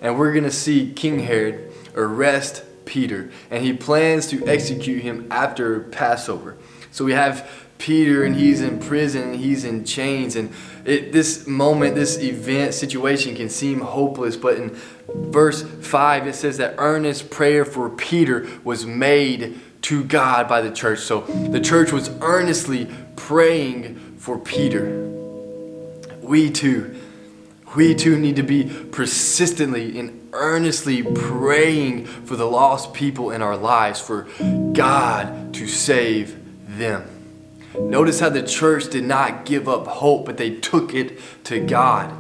And we're going to see King Herod arrest Peter, and he plans to execute him after Passover. So we have Peter, and he's in prison, and he's in chains, and this event, situation can seem hopeless, but in verse 5 it says that earnest prayer for Peter was made to God by the church. So the church was earnestly praying for Peter. We too need to be persistently and earnestly praying for the lost people in our lives, for God to save them. Notice how the church did not give up hope, but they took it to God.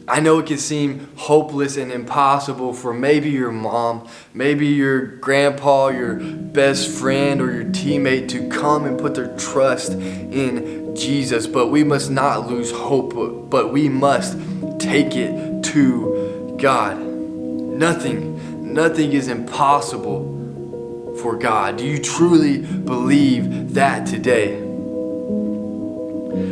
I know it can seem hopeless and impossible for maybe your mom, maybe your grandpa, your best friend, or your teammate to come and put their trust in Jesus. But we must not lose hope, but we must take it to God. Nothing is impossible for God. Do you truly believe that today?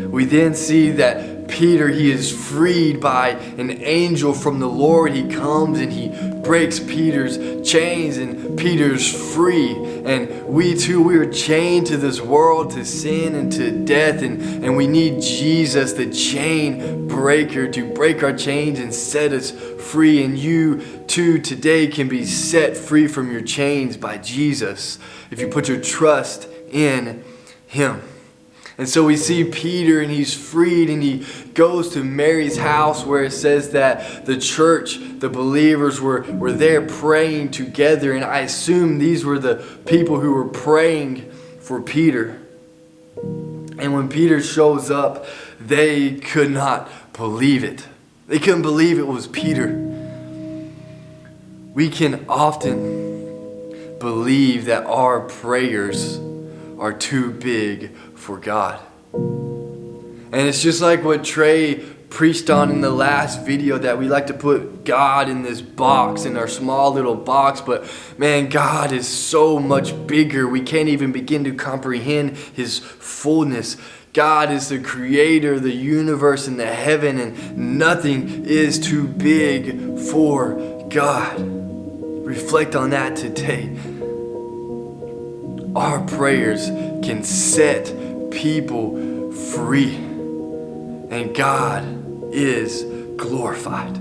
We then see that Peter, he is freed by an angel from the Lord. He comes and he breaks Peter's chains, and Peter's free. And we too, we are chained to this world, to sin and to death, and we need Jesus, the chain breaker, to break our chains and set us free. And you too today can be set free from your chains by Jesus if you put your trust in him. And so we see Peter, and he's freed, and he goes to Mary's house, where it says that the church, the believers were there praying together. And I assume these were the people who were praying for Peter. And when Peter shows up, they could not believe it. They couldn't believe it was Peter. We can often believe that our prayers are too big for God. And it's just like what Trey preached on in the last video, that we like to put God in this box, in our small little box. But man, God is so much bigger. We can't even begin to comprehend his fullness. God is the creator of the universe and the heaven, and nothing is too big for God. Reflect on that today. Our prayers can set people free, and God is glorified.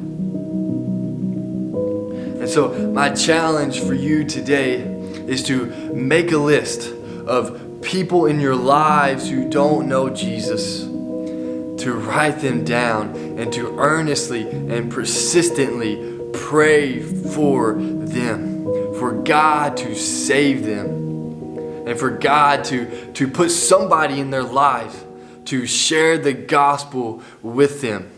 And so my challenge for you today is to make a list of people in your lives who don't know Jesus, to write them down, and to earnestly and persistently pray for them, for God to save them, and for God to put somebody in their life to share the gospel with them.